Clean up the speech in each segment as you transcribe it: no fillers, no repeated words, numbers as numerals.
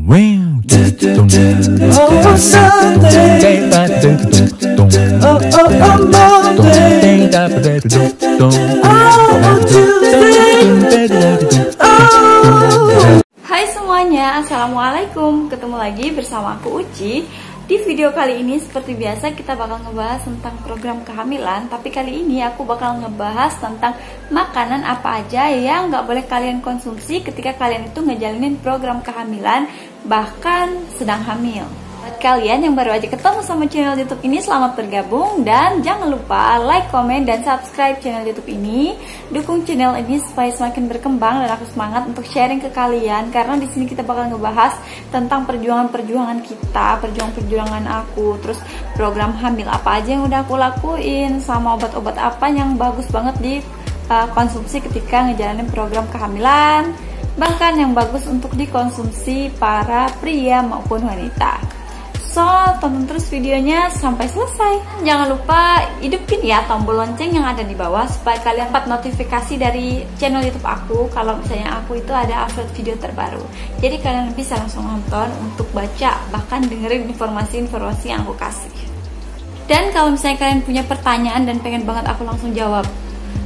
Hai semuanya, assalamualaikum. Ketemu lagi bersama aku Uci. Di video kali ini seperti biasa kita bakal ngebahas tentang program kehamilan. Tapi kali ini aku bakal ngebahas tentang makanan apa aja yang nggak boleh kalian konsumsi ketika kalian itu ngejalanin program kehamilan, bahkan sedang hamil. Buat kalian yang baru aja ketemu sama channel YouTube ini, selamat bergabung. Dan jangan lupa like, komen, dan subscribe channel YouTube ini. Dukung channel ini supaya semakin berkembang dan aku semangat untuk sharing ke kalian. Karena di sini kita bakal ngebahas tentang perjuangan-perjuangan kita, perjuangan-perjuangan aku, terus program hamil apa aja yang udah aku lakuin, sama obat-obat apa yang bagus banget dikonsumsi ketika ngejalanin program kehamilan, bahkan yang bagus untuk dikonsumsi para pria maupun wanita. So, tonton terus videonya sampai selesai. Jangan lupa hidupin ya tombol lonceng yang ada di bawah supaya kalian dapat notifikasi dari channel YouTube aku kalau misalnya aku itu ada upload video terbaru. Jadi kalian bisa langsung nonton untuk baca, bahkan dengerin informasi-informasi yang aku kasih. Dan kalau misalnya kalian punya pertanyaan dan pengen banget aku langsung jawab,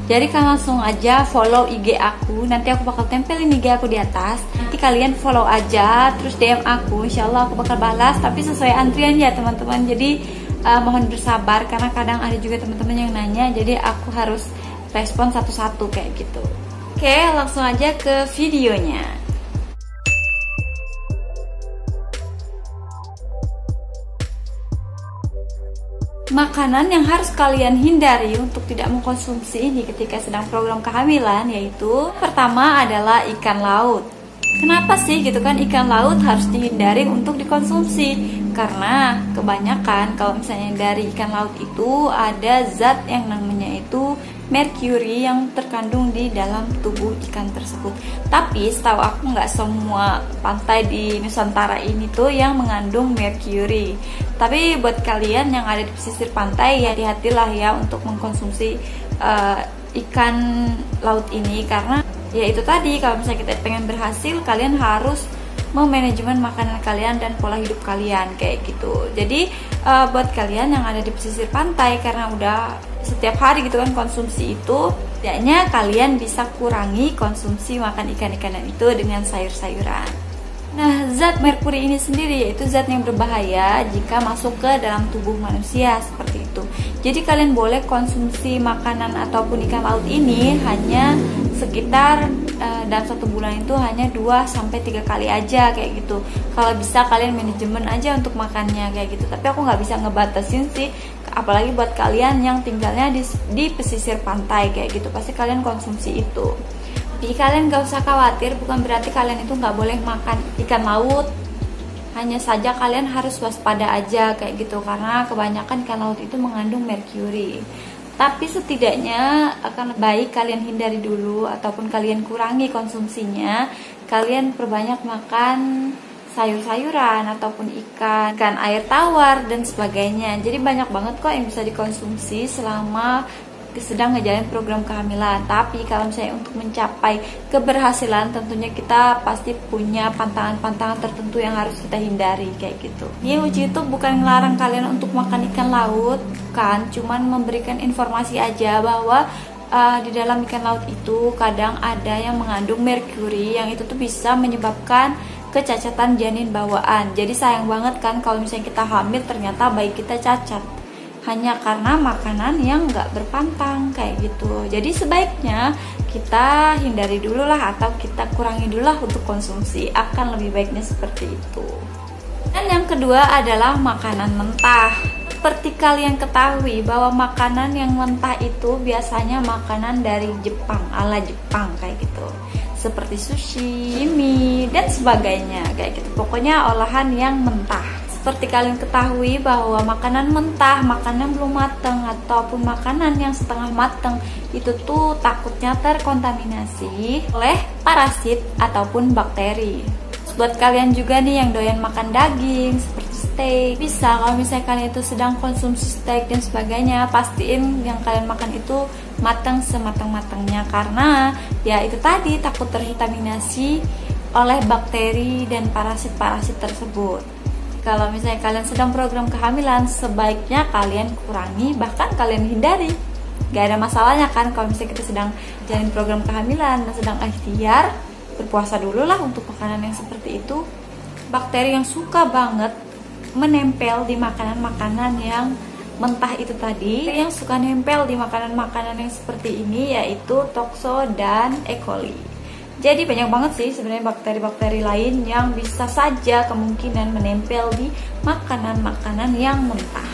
jadi kalian langsung aja follow IG aku. Nanti aku bakal tempelin IG aku di atas. Nanti kalian follow aja, terus DM aku. Insya Allah aku bakal balas, tapi sesuai antrian ya teman-teman. Jadi mohon bersabar karena kadang ada juga teman-teman yang nanya. Jadi aku harus respon satu-satu kayak gitu. Oke, langsung aja ke videonya. Makanan yang harus kalian hindari untuk tidak mengkonsumsi ini ketika sedang program kehamilan, yaitu pertama adalah ikan laut. Kenapa sih gitu kan ikan laut harus dihindari untuk dikonsumsi? Karena kebanyakan kalau misalnya dari ikan laut itu ada zat yang namanya itu merkuri yang terkandung di dalam tubuh ikan tersebut. Tapi setahu aku nggak semua pantai di Nusantara ini tuh yang mengandung merkuri. Tapi buat kalian yang ada di pesisir pantai, ya hati-hatilah ya untuk mengkonsumsi ikan laut ini. Karena ya itu tadi, kalau misalnya kita pengen berhasil, kalian harus memanajemen makanan kalian dan pola hidup kalian kayak gitu. Jadi buat kalian yang ada di pesisir pantai, karena udah setiap hari gitu kan konsumsi itu, setidaknya kalian bisa kurangi konsumsi makan ikan-ikanan itu dengan sayur-sayuran. Nah, zat merkuri ini sendiri yaitu zat yang berbahaya jika masuk ke dalam tubuh manusia seperti itu. Jadi kalian boleh konsumsi makanan ataupun ikan laut ini hanya sekitar dalam 1 bulan itu hanya 2-3 kali aja kayak gitu. Kalau bisa kalian manajemen aja untuk makannya kayak gitu. Tapi aku nggak bisa ngebatasin sih, apalagi buat kalian yang tinggalnya di pesisir pantai kayak gitu, pasti kalian konsumsi itu. Jadi kalian gak usah khawatir, bukan berarti kalian itu gak boleh makan ikan laut. Hanya saja kalian harus waspada aja kayak gitu, karena kebanyakan ikan laut itu mengandung merkuri. Tapi setidaknya akan baik kalian hindari dulu ataupun kalian kurangi konsumsinya. Kalian perbanyak makan sayur-sayuran ataupun ikan air tawar dan sebagainya. Jadi banyak banget kok yang bisa dikonsumsi selama sedang ngejalanin program kehamilan. Tapi kalau misalnya untuk mencapai keberhasilan, tentunya kita pasti punya pantangan-pantangan tertentu yang harus kita hindari kayak gitu. Ini Uci itu bukan ngelarang kalian untuk makan ikan laut, kan, cuman memberikan informasi aja bahwa di dalam ikan laut itu kadang ada yang mengandung merkuri, yang itu tuh bisa menyebabkan kecacatan janin bawaan. Jadi sayang banget kan kalau misalnya kita hamil ternyata bayi kita cacat hanya karena makanan yang nggak berpantang kayak gitu. Jadi sebaiknya kita hindari dulu lah, atau kita kurangi dulu lah untuk konsumsi, akan lebih baiknya seperti itu. Dan yang kedua adalah makanan mentah. Seperti kalian ketahui bahwa makanan yang mentah itu biasanya makanan dari Jepang, ala Jepang kayak gitu, seperti sushi, mie, dan sebagainya kayak gitu. Pokoknya olahan yang mentah. Seperti kalian ketahui bahwa makanan mentah, makanan belum matang, ataupun makanan yang setengah matang itu tuh takutnya terkontaminasi oleh parasit ataupun bakteri. Buat kalian juga nih yang doyan makan daging seperti steak, bisa kalau misalnya kalian itu sedang konsumsi steak dan sebagainya, pastiin yang kalian makan itu matang sematang-matangnya, karena ya itu tadi takut terkontaminasi oleh bakteri dan parasit-parasit tersebut. Kalau misalnya kalian sedang program kehamilan, sebaiknya kalian kurangi, bahkan kalian hindari. Gak ada masalahnya kan kalau misalnya kita sedang jalin program kehamilan dan sedang ikhtiar, berpuasa dulu lah untuk makanan yang seperti itu. Bakteri yang suka banget menempel di makanan-makanan yang mentah itu tadi, yang suka nempel di makanan-makanan yang seperti ini yaitu Toxo dan E. coli. Jadi banyak banget sih sebenarnya bakteri-bakteri lain yang bisa saja kemungkinan menempel di makanan-makanan yang mentah.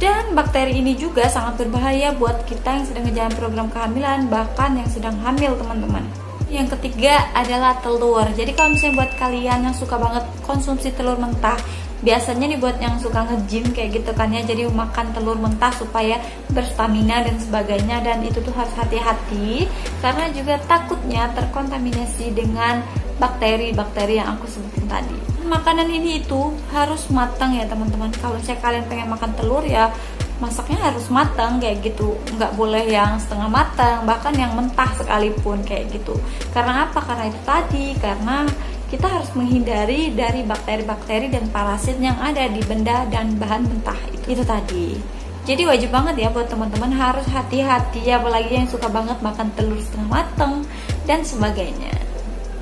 Dan bakteri ini juga sangat berbahaya buat kita yang sedang menjalani program kehamilan, bahkan yang sedang hamil, teman-teman. Yang ketiga adalah telur. Jadi kalau misalnya buat kalian yang suka banget konsumsi telur mentah, biasanya nih buat yang suka nge-gym kayak gitu kan ya, jadi makan telur mentah supaya berstamina dan sebagainya, dan itu tuh harus hati-hati karena juga takutnya terkontaminasi dengan bakteri-bakteri yang aku sebutin tadi. Makanan ini itu harus matang ya teman-teman. Kalau misalnya kalian pengen makan telur ya masaknya harus matang kayak gitu, nggak boleh yang setengah matang, bahkan yang mentah sekalipun kayak gitu. Karena apa? Karena itu tadi, karena kita harus menghindari dari bakteri-bakteri dan parasit yang ada di benda dan bahan mentah itu tadi. Jadi wajib banget ya buat teman-teman harus hati-hati, apalagi yang suka banget makan telur setengah matang dan sebagainya.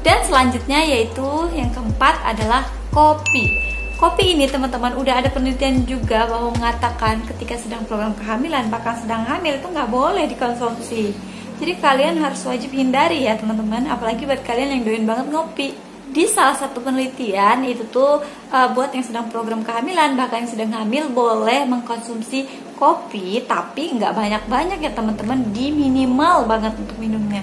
Dan selanjutnya yaitu yang keempat adalah kopi. Kopi ini teman-teman udah ada penelitian juga bahwa mengatakan ketika sedang program kehamilan, bahkan sedang hamil itu nggak boleh dikonsumsi. Jadi kalian harus wajib hindari ya teman-teman, apalagi buat kalian yang doyan banget ngopi. Di salah satu penelitian itu tuh buat yang sedang program kehamilan, bahkan yang sedang hamil boleh mengkonsumsi kopi, tapi nggak banyak-banyak ya teman-teman, di minimal banget untuk minumnya.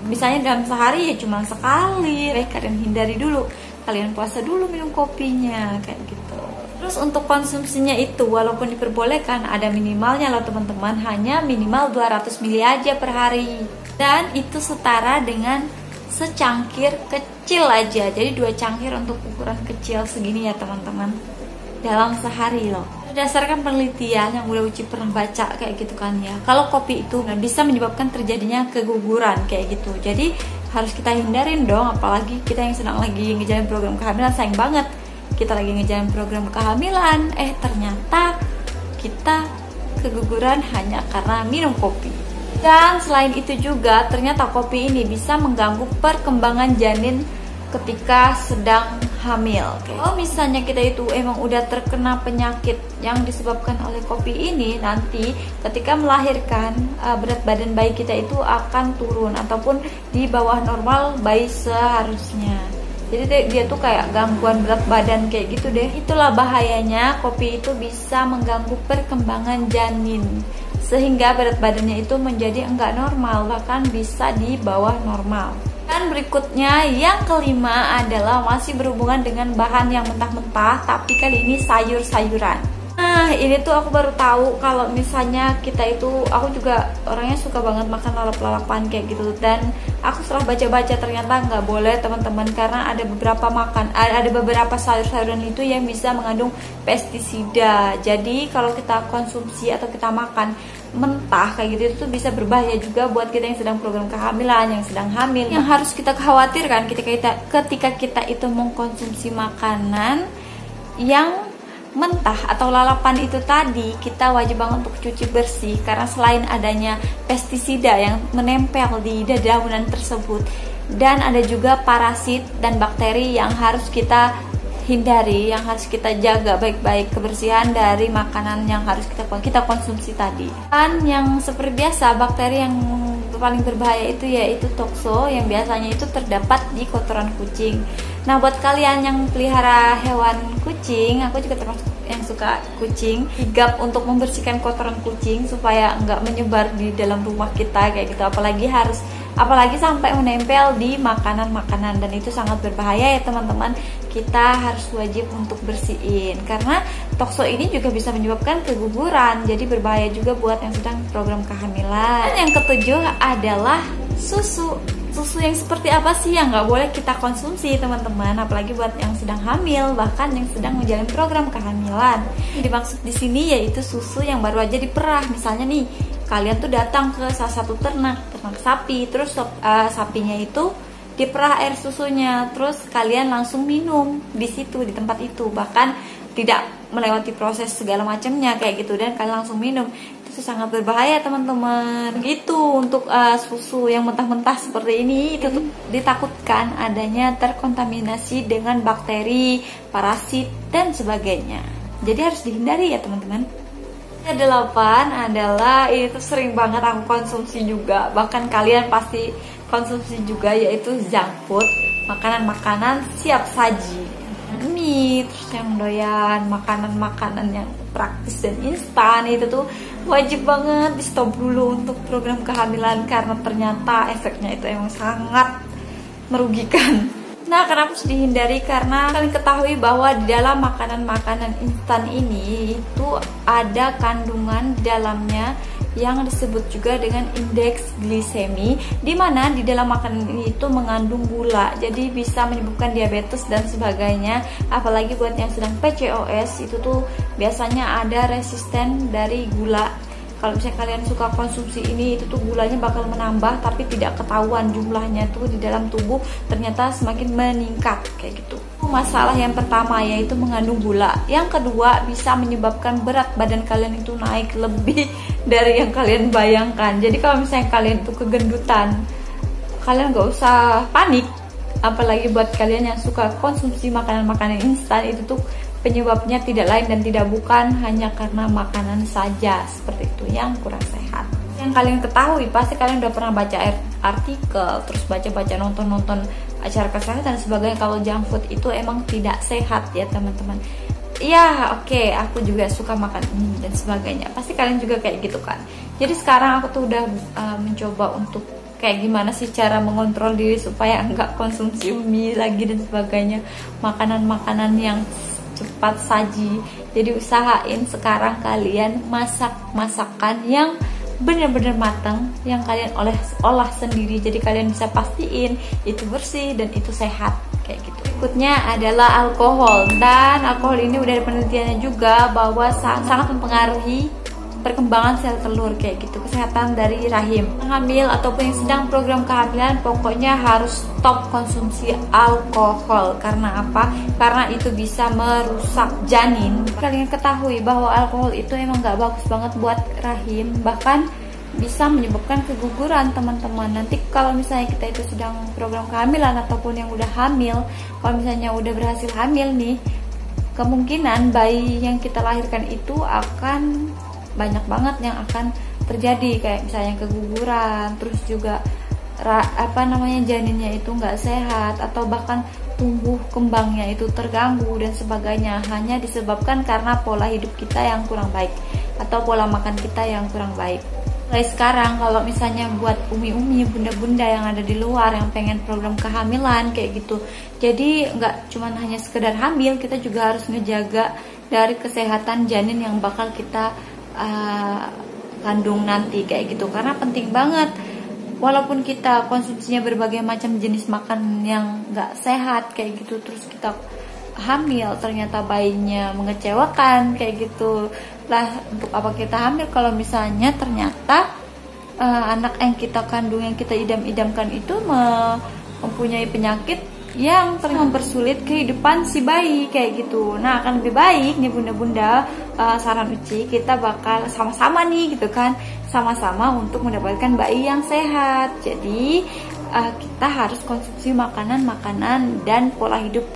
Misalnya dalam sehari ya cuma sekali. Kalian hindari dulu, kalian puasa dulu minum kopinya kayak gitu. Terus untuk konsumsinya itu walaupun diperbolehkan ada minimalnya loh teman-teman, hanya minimal 200 ml aja per hari. Dan itu setara dengan secangkir kecil aja. Jadi 2 cangkir untuk ukuran kecil segini ya teman-teman, dalam sehari loh. Berdasarkan penelitian yang udah Uci pernah baca kayak gitu kan ya, kalau kopi itu bisa menyebabkan terjadinya keguguran kayak gitu. Jadi harus kita hindarin dong, apalagi kita yang sedang lagi ngejalan program kehamilan. Sayang banget kita lagi ngejalan program kehamilan, ternyata kita keguguran hanya karena minum kopi. Dan selain itu juga ternyata kopi ini bisa mengganggu perkembangan janin ketika sedang hamil. Kalau misalnya kita itu emang udah terkena penyakit yang disebabkan oleh kopi ini, nanti ketika melahirkan berat badan bayi kita itu akan turun ataupun di bawah normal bayi seharusnya. Jadi dia tuh kayak gangguan berat badan kayak gitu deh. Itulah bahayanya kopi itu bisa mengganggu perkembangan janin, sehingga berat badannya itu menjadi enggak normal, bahkan bisa di bawah normal. Dan berikutnya yang kelima adalah masih berhubungan dengan bahan yang mentah-mentah, tapi kali ini sayur-sayuran. Nah ini tuh aku baru tahu kalau misalnya kita itu, aku juga orangnya suka banget makan lalap-lalapan kayak gitu, dan aku setelah baca-baca ternyata nggak boleh teman-teman, karena ada beberapa sayur-sayuran itu yang bisa mengandung pestisida. Jadi kalau kita konsumsi atau kita makan mentah kayak gitu itu bisa berbahaya juga buat kita yang sedang program kehamilan, yang sedang hamil. Yang harus kita khawatirkan ketika kita itu mengkonsumsi makanan yang mentah atau lalapan itu tadi, kita wajib banget untuk cuci bersih, karena selain adanya pestisida yang menempel di dedaunan tersebut, dan ada juga parasit dan bakteri yang harus kita hindari, yang harus kita jaga baik-baik kebersihan dari makanan yang harus kita konsumsi tadi. Dan yang seperti biasa, bakteri yang paling berbahaya itu yaitu Toxo, yang biasanya itu terdapat di kotoran kucing. Nah buat kalian yang pelihara hewan kucing, aku juga termasuk yang suka kucing, sigap untuk membersihkan kotoran kucing supaya nggak menyebar di dalam rumah kita kayak gitu, apalagi sampai menempel di makanan-makanan, dan itu sangat berbahaya ya teman-teman. Kita harus wajib untuk bersihin, karena Toxo ini juga bisa menyebabkan keguguran, jadi berbahaya juga buat yang sedang program kehamilan. Dan yang ketujuh adalah susu. Susu yang seperti apa sih yang nggak boleh kita konsumsi teman-teman, apalagi buat yang sedang hamil, bahkan yang sedang menjalani program kehamilan. Yang dimaksud di sini yaitu susu yang baru aja diperah. Misalnya nih, kalian tuh datang ke salah satu ternak sapi, terus sapinya itu diperah air susunya, terus kalian langsung minum di situ, di tempat itu, bahkan tidak melewati proses segala macamnya kayak gitu, dan kalian langsung minum. Itu sangat berbahaya teman-teman. Gitu untuk susu yang mentah-mentah seperti ini, itu tuh ditakutkan adanya terkontaminasi dengan bakteri, parasit dan sebagainya. Jadi harus dihindari ya teman-teman. Yang 8 adalah, itu sering banget aku konsumsi juga, bahkan kalian pasti konsumsi juga, yaitu junk food, makanan-makanan siap saji. Mie, terus yang doyan makanan-makanan yang praktis dan instan, itu tuh wajib banget di stop dulu untuk program kehamilan, karena ternyata efeknya itu emang sangat merugikan. Nah, kenapa harus dihindari? Karena kalian ketahui bahwa di dalam makanan-makanan instan ini itu ada kandungan di dalamnya yang disebut juga dengan indeks glisemi, di mana di dalam makanan ini itu mengandung gula, jadi bisa menyebabkan diabetes dan sebagainya. Apalagi buat yang sedang PCOS, itu tuh biasanya ada resisten dari gula. Kalau misalnya kalian suka konsumsi ini, itu tuh gulanya bakal menambah, tapi tidak ketahuan jumlahnya tuh di dalam tubuh ternyata semakin meningkat kayak gitu. Masalah yang pertama yaitu mengandung gula. Yang kedua, bisa menyebabkan berat badan kalian itu naik lebih dari yang kalian bayangkan. Jadi kalau misalnya kalian itu kegendutan, kalian gak usah panik. Apalagi buat kalian yang suka konsumsi makanan-makanan instan, itu tuh penyebabnya tidak lain dan tidak bukan hanya karena makanan saja, seperti itu yang kurang sehat. Yang kalian ketahui, pasti kalian udah pernah baca artikel, terus baca-baca, nonton acara kesehatan dan sebagainya, kalau junk food itu emang tidak sehat ya teman-teman. Iya, oke, aku juga suka makan mie dan sebagainya, pasti kalian juga kayak gitu kan. Jadi sekarang aku tuh udah mencoba untuk kayak gimana sih cara mengontrol diri supaya enggak konsumsi mie lagi dan sebagainya, makanan-makanan yang cepat saji. Jadi usahain sekarang kalian masak masakan yang benar-benar matang, yang kalian olah sendiri, jadi kalian bisa pastiin itu bersih dan itu sehat kayak gitu. Berikutnya adalah alkohol, dan alkohol ini udah ada penelitiannya juga bahwa sangat mempengaruhi perkembangan sel telur kayak gitu, kesehatan dari rahim. Hamil ataupun yang sedang program kehamilan, pokoknya harus stop konsumsi alkohol. Karena apa? Karena itu bisa merusak janin. Kalian ketahui bahwa alkohol itu emang gak bagus banget buat rahim, bahkan bisa menyebabkan keguguran teman-teman. Nanti kalau misalnya kita itu sedang program kehamilan ataupun yang udah hamil, kalau misalnya udah berhasil hamil nih, kemungkinan bayi yang kita lahirkan itu akan banyak banget yang akan terjadi, kayak misalnya keguguran, terus juga janinnya itu nggak sehat, atau bahkan tumbuh kembangnya itu terganggu dan sebagainya, hanya disebabkan karena pola hidup kita yang kurang baik atau pola makan kita yang kurang baik. Mulai sekarang kalau misalnya buat umi-umi, bunda-bunda yang ada di luar yang pengen program kehamilan kayak gitu, jadi nggak cuman hanya sekedar hamil, kita juga harus ngejaga dari kesehatan janin yang bakal kita kandung nanti kayak gitu. Karena penting banget, walaupun kita konsumsinya berbagai macam jenis makan yang nggak sehat kayak gitu, terus kita hamil ternyata bayinya mengecewakan kayak gitu lah. Untuk apa kita hamil kalau misalnya ternyata anak yang kita kandung, yang kita idam-idamkan itu mempunyai penyakit yang mempersulit kehidupan si bayi kayak gitu. Nah, akan lebih baik nih bunda-bunda, saran Uci, kita bakal sama-sama nih gitu kan, sama-sama untuk mendapatkan bayi yang sehat. Jadi kita harus konsumsi makanan-makanan dan pola hidup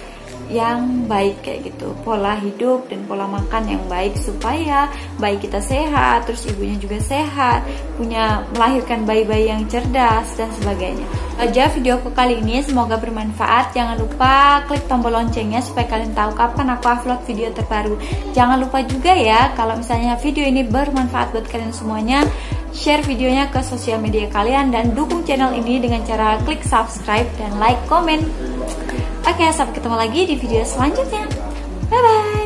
yang baik kayak gitu, pola hidup dan pola makan yang baik supaya bayi kita sehat, terus ibunya juga sehat, melahirkan bayi-bayi yang cerdas dan sebagainya. Aja videoku kali ini, semoga bermanfaat. Jangan lupa klik tombol loncengnya supaya kalian tahu kapan aku upload video terbaru. Jangan lupa juga ya, kalau misalnya video ini bermanfaat buat kalian semuanya, share videonya ke sosial media kalian dan dukung channel ini dengan cara klik subscribe dan like, komen. Oke, sampai ketemu lagi di video selanjutnya. Bye bye.